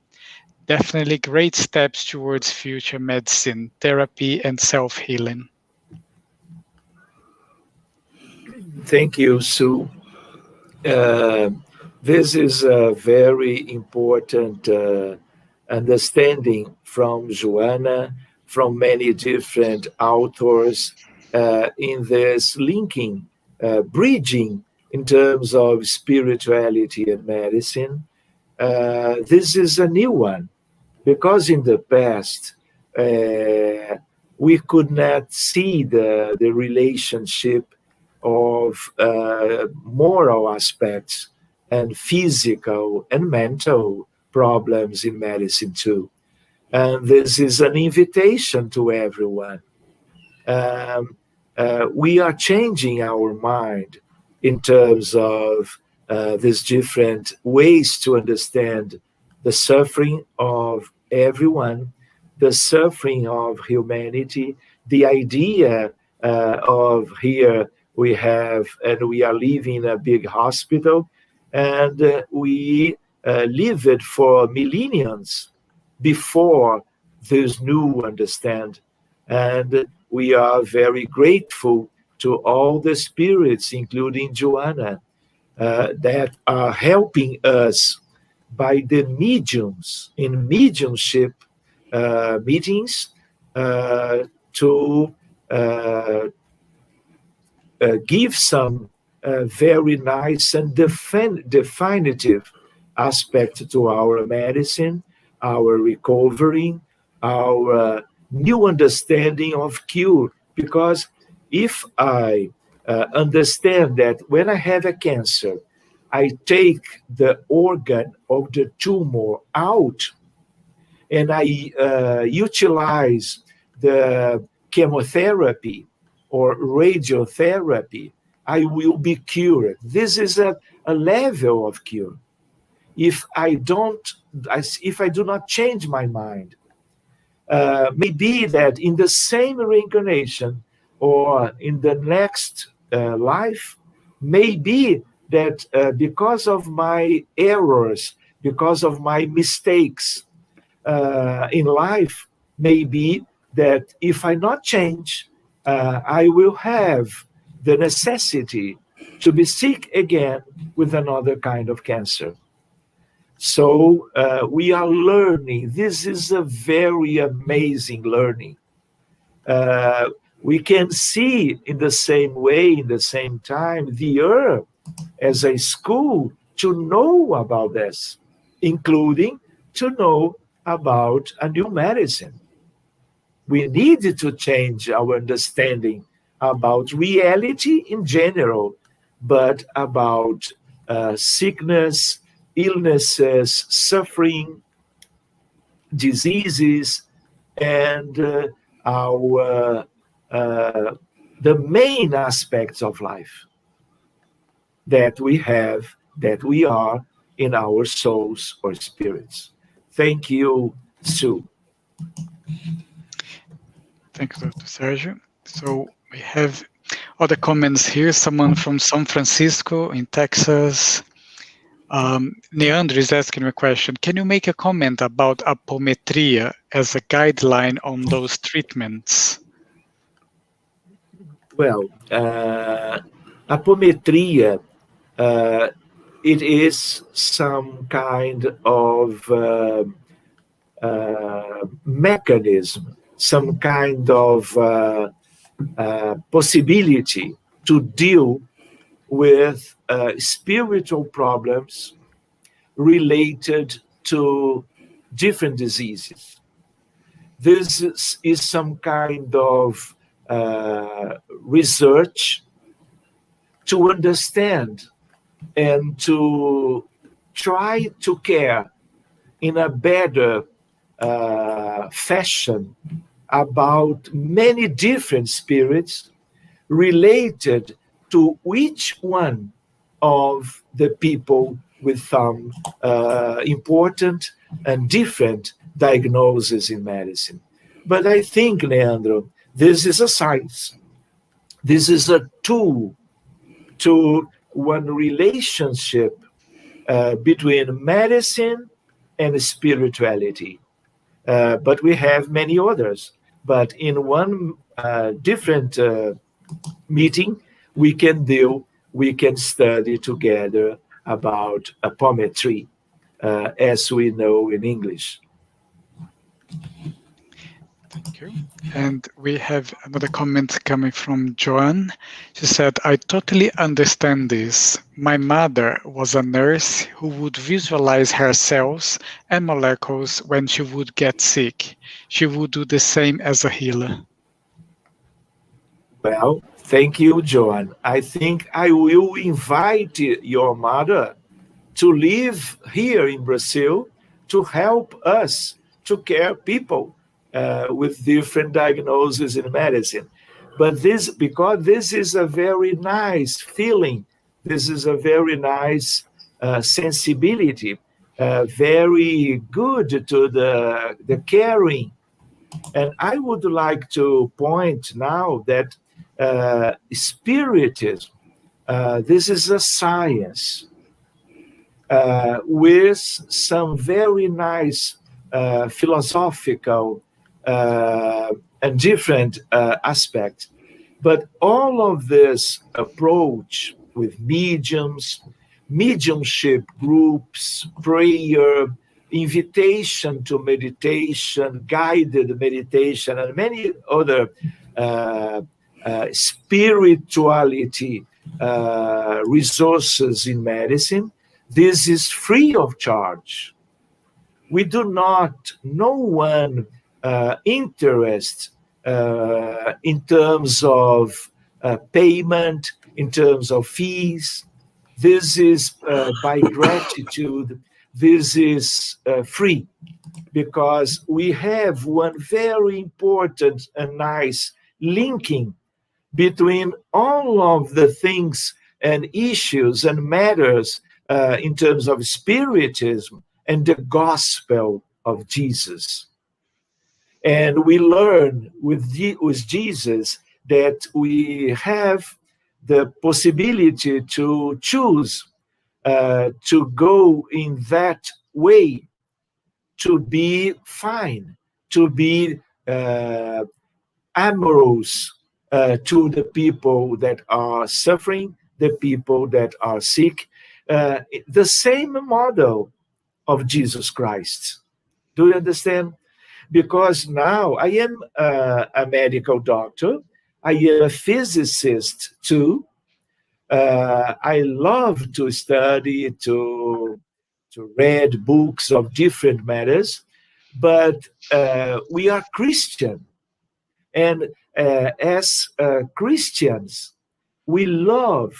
Definitely great steps towards future medicine, therapy, and self-healing. Thank you, Sue. This is a very important understanding from Joanna, from many different authors in this linking, bridging in terms of spirituality and medicine. This is a new one because in the past we could not see the relationship of moral aspects and physical and mental problems in medicine too. And this is an invitation to everyone. We are changing our mind in terms of these different ways to understand the suffering of everyone, the suffering of humanity, the idea of here we have, and we are living in a big hospital, and we live it for millenniums before this new understand. And we are very grateful to all the spirits, including Joanna, that are helping us by the mediums in mediumship meetings to give some very nice and definitive aspect to our medicine, our recovery, our new understanding of cure. Because if I understand that when I have a cancer, I take the organ of the tumor out and I utilize the chemotherapy or radiotherapy, I will be cured. This is a level of cure. If I do not change my mind, maybe that in the same reincarnation or in the next life, maybe that because of my errors, because of my mistakes in life, maybe that if I not change, I will have the necessity to be sick again with another kind of cancer. So we are learning. This is a very amazing learning. We can see in the same way, in the same time, the earth as a school to know about this, including to know about a new medicine. We need to change our understanding about reality in general, but about sickness, illnesses, suffering, diseases, and our the main aspects of life that we have, that we are in our souls or spirits. Thank you, Sue. Thank you, Dr. Sérgio. So we have other comments here. Someone from San Francisco in Texas. Neandro is asking a question. Can you make a comment about apometria as a guideline on those treatments? Well, apometria, it is some kind of mechanism, some kind of possibility to deal with spiritual problems related to different diseases. This is some kind of research to understand and to try to care in a better fashion about many different spirits related to each one of the people with some important and different diagnoses in medicine. But I think, Leandro, this is a science. This is a tool to one relationship between medicine and spirituality. But we have many others. But in one different meeting, we can study together about apometry, as we know in English. Thank you. And we have another comment coming from Joanne. She said, I totally understand this. My mother was a nurse who would visualize her cells and molecules when she would get sick. She would do the same as a healer. Well, thank you, Joanne. I think I will invite your mother to live here in Brazil to help us to care people with different diagnoses in medicine. But because this is a very nice feeling, this is a very nice sensibility, very good to the caring. And I would like to point now that spiritism, this is a science with some very nice philosophical and different aspects. But all of this approach with mediumship groups, prayer, invitation to meditation, guided meditation, and many other spirituality resources in medicine, this is free of charge. We do not, no one interest in terms of payment, in terms of fees. This is by gratitude. This is free, because we have one very important and nice linking between all of the things and issues and matters in terms of spiritism and the gospel of Jesus. And we learn with Jesus that we have the possibility to choose to go in that way, to be fine, to be amorous to the people that are suffering, the people that are sick, the same model of Jesus Christ. Do you understand? Because now I am a medical doctor, I am a physicist too. I love to study, to read books of different matters, but we are Christian. And as Christians, we love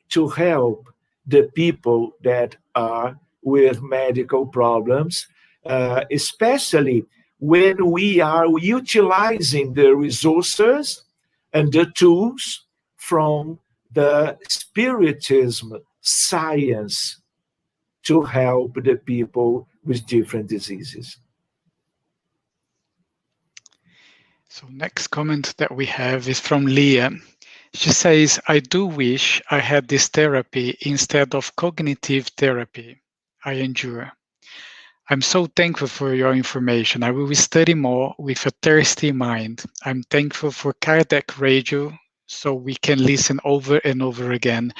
to help the people that are with medical problems, especially when we are utilizing the resources and the tools from the spiritism science to help the people with different diseases. So next comment that we have is from Leah. She says, I do wish I had this therapy instead of cognitive therapy I endure. I'm so thankful for your information. I will study more with a thirsty mind. I'm thankful for Kardec Radio so we can listen over and over again.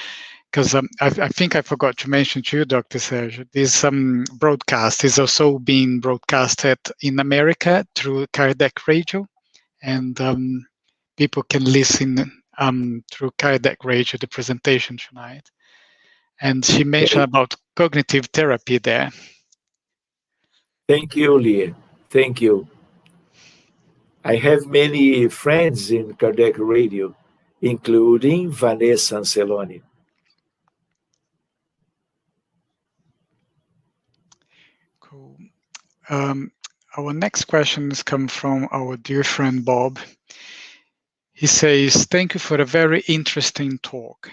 Because I think I forgot to mention to you, Dr. Sérgio, this broadcast is also being broadcasted in America through Kardec Radio. And people can listen through Kardec Radio, the presentation tonight. And she mentioned about cognitive therapy there. Thank you, Leah. Thank you. I have many friends in Kardec Radio, including Vanessa Anceloni. Cool. Our next questions come from our dear friend Bob. He says, thank you for a very interesting talk.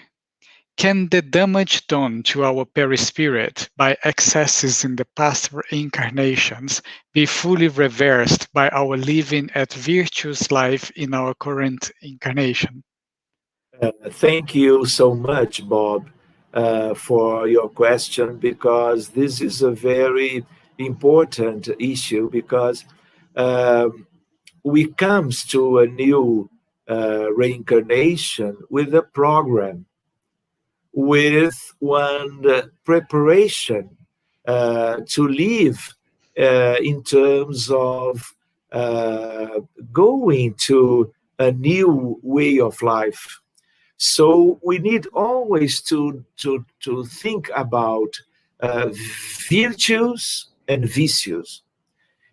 Can the damage done to our perispirit by excesses in the past incarnations be fully reversed by our living a virtuous life in our current incarnation? Thank you so much, Bob, for your question, because this is a very important issue, because we comes to a new reincarnation with a program, with one preparation to live in terms of going to a new way of life. So we need always to think about virtues and vicious.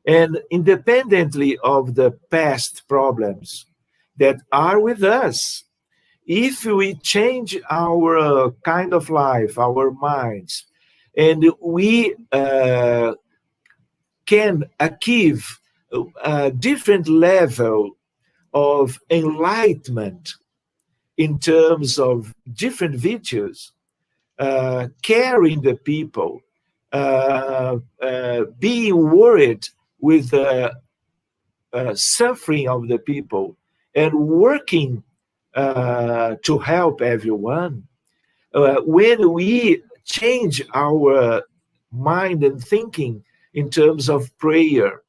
And independently of the past problems that are with us, if we change our kind of life, our minds, and we can achieve a different level of enlightenment in terms of different virtues, caring the people, being worried with the suffering of the people, and working to help everyone. When we change our mind and thinking in terms of prayer,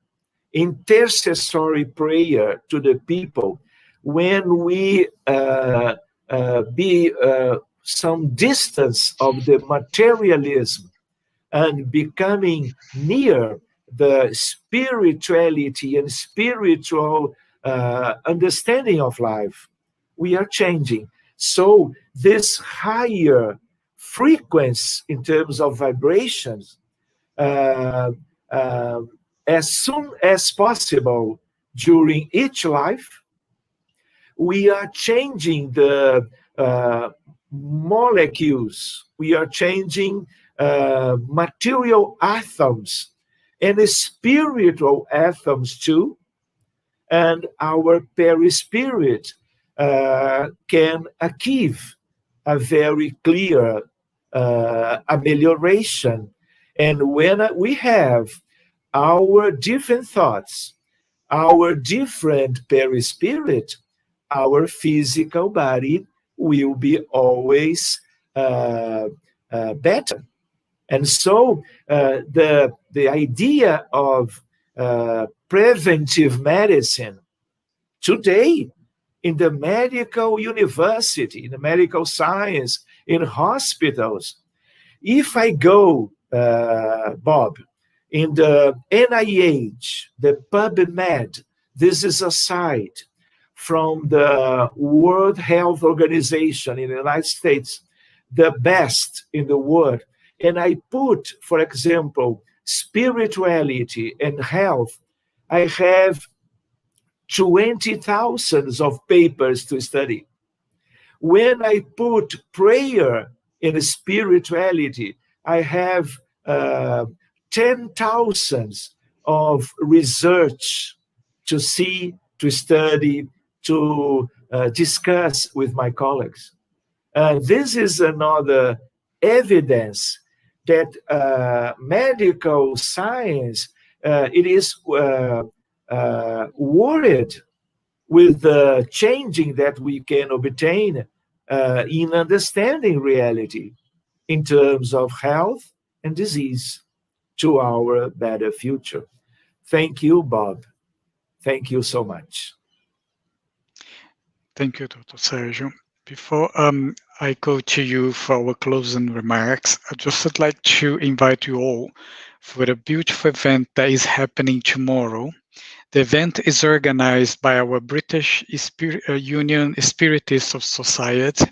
intercessory prayer to the people, when we be some distance of the materialism and becoming near the spirituality and spiritual understanding of life, we are changing. So this higher frequency in terms of vibrations, as soon as possible during each life, we are changing the molecules, we are changing material atoms and the spiritual atoms too, and our perispirit can achieve a very clear amelioration. And when we have our different thoughts, our different perispirit, our physical body will be always better. And so the idea of preventive medicine today in the medical university, in the medical science, in hospitals, if I go, Bob, in the NIH, the PubMed, this is a site from the World Health Organization in the United States, the best in the world, and I put, for example, spirituality and health, I have 20,000 of papers to study. When I put prayer in spirituality, I have 10,000 of research to see, to study, to discuss with my colleagues. This is another evidence that medical science, it is worried with the changing that we can obtain in understanding reality in terms of health and disease to our better future. Thank you, Bob. Thank you so much. Thank you, Dr. Sérgio. Before I go to you for our closing remarks, I just would like to invite you all for a beautiful event that is happening tomorrow. The event is organized by our British Union Spiritists of Society.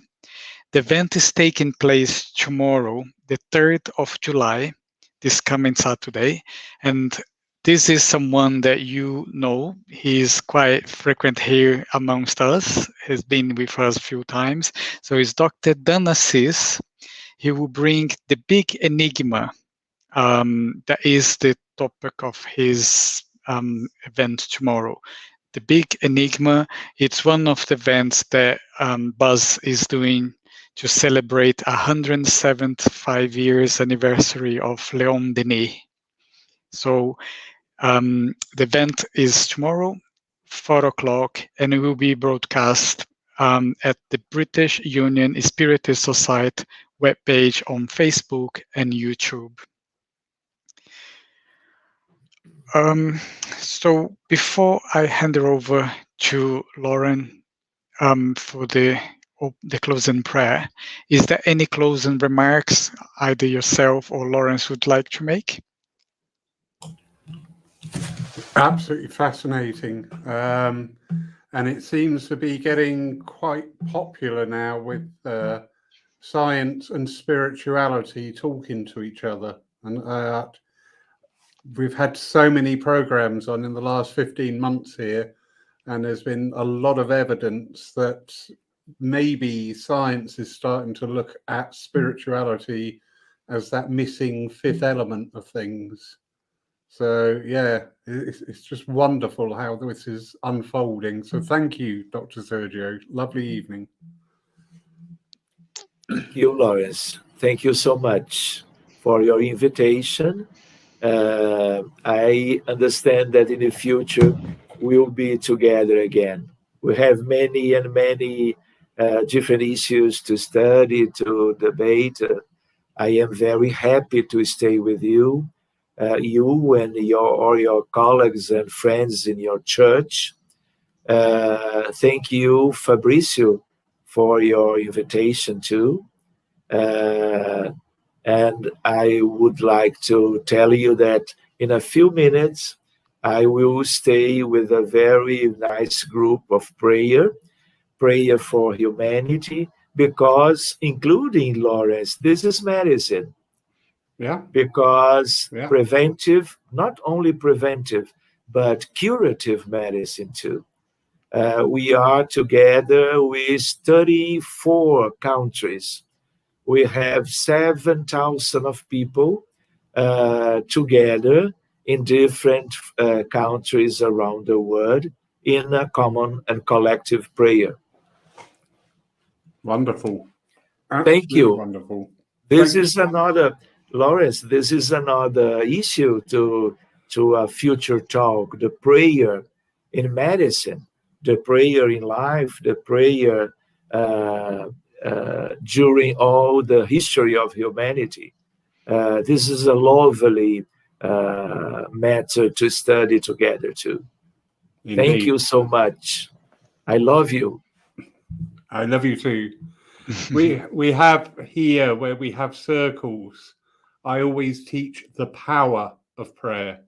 The event is taking place tomorrow, the 3rd of July, this coming Saturday, and this is someone that you know. He's quite frequent here amongst us. He's been with us a few times. So it's Dr. Dan Assis. He will bring the big enigma. That is the topic of his event tomorrow. The big enigma. It's one of the events that Buzz is doing to celebrate 175 years anniversary of Léon Denis. So the event is tomorrow, 4 o'clock, and it will be broadcast at the British Union Spiritist Society webpage on Facebook and YouTube. So before I hand it over to Lauren for the closing prayer, is there any closing remarks either yourself or Lawrence would like to make? Absolutely fascinating. And it seems to be getting quite popular now with science and spirituality talking to each other. And we've had so many programs on in the last 15 months here, and there's been a lot of evidence that maybe science is starting to look at spirituality as that missing fifth element of things. So yeah, it's just wonderful how this is unfolding. So thank you, Dr. Sérgio. Lovely evening. Thank you, Lawrence. Thank you so much for your invitation. I understand that in the future we'll be together again. We have many and many different issues to study, to debate. I am very happy to stay with you. You and all your colleagues and friends in your church. Thank you, Fabrizio, for your invitation too. And I would like to tell you that in a few minutes, I will stay with a very nice group of prayer for humanity, because including Lawrence, this is medicine. Yeah. Because preventive, not only preventive, but curative medicine too. We are together with 34 countries. We have 7,000 of people together in different countries around the world in a common and collective prayer. Wonderful. Thank you. Wonderful. This is another, Lawrence, this is another issue to a future talk, the prayer in medicine, the prayer in life, the prayer during all the history of humanity. This is a lovely matter to study together too. Indeed. Thank you so much. I love you. I love you too. We have here, where we have circles, I always teach the power of prayer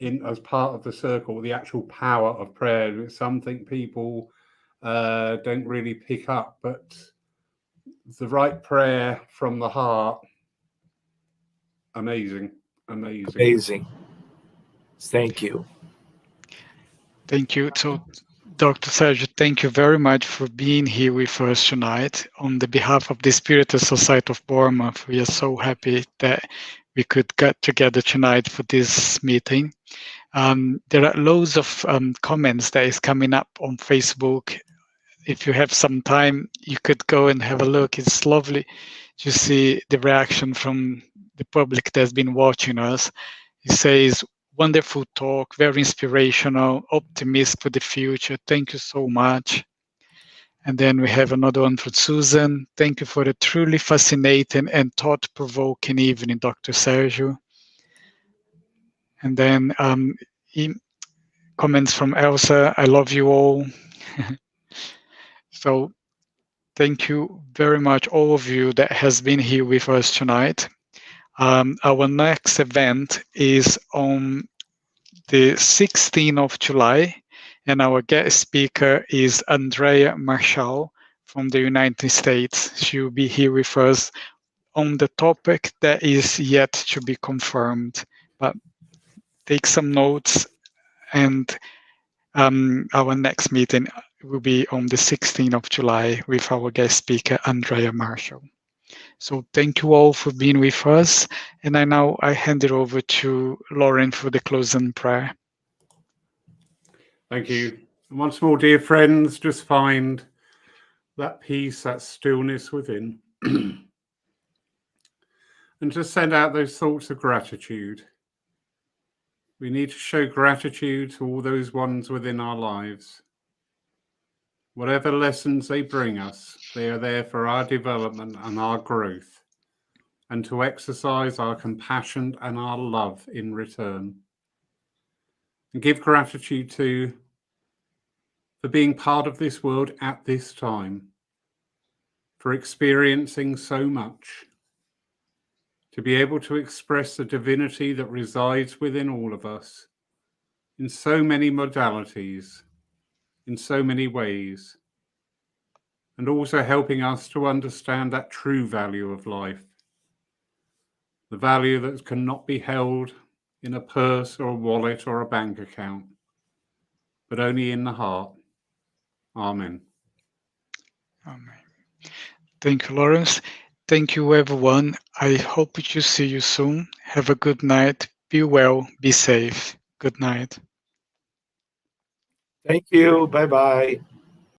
as part of the circle, the actual power of prayer. It's something people don't really pick up, but the right prayer from the heart, amazing. Thank you. Thank you. So, Dr. Sérgio, thank you very much for being here with us tonight. On the behalf of the Spiritist Society of Bournemouth, we are so happy that we could get together tonight for this meeting. There are loads of comments that is coming up on Facebook. If you have some time, you could go and have a look. It's lovely to see the reaction from the public that's been watching us. It says, wonderful talk, very inspirational, optimistic for the future. Thank you so much. And then we have another one from Susan. Thank you for a truly fascinating and thought-provoking evening, Dr. Sérgio. And then comments from Elsa, I love you all. So thank you very much, all of you that has been here with us tonight. Our next event is on the 16th of July, and our guest speaker is Andrea Marshall from the United States. She will be here with us on the topic that is yet to be confirmed. But take some notes, and our next meeting will be on the 16th of July with our guest speaker, Andrea Marshall. So thank you all for being with us. And I hand it over to Lauren for the closing prayer. Thank you. And once more, dear friends, just find that peace, that stillness within, and to send out those thoughts of gratitude. We need to show gratitude to all those ones within our lives. Whatever lessons they bring us, they are there for our development and our growth, and to exercise our compassion and our love in return. And give gratitude for being part of this world at this time, for experiencing so much, to be able to express the divinity that resides within all of us in so many modalities, in so many ways, and also helping us to understand that true value of life, the value that cannot be held in a purse or a wallet or a bank account, but only in the heart. Amen. Amen. Thank you, Lawrence. Thank you, everyone. I hope to see you soon. Have a good night. Be well. Be safe. Good night. Thank you. Bye-bye.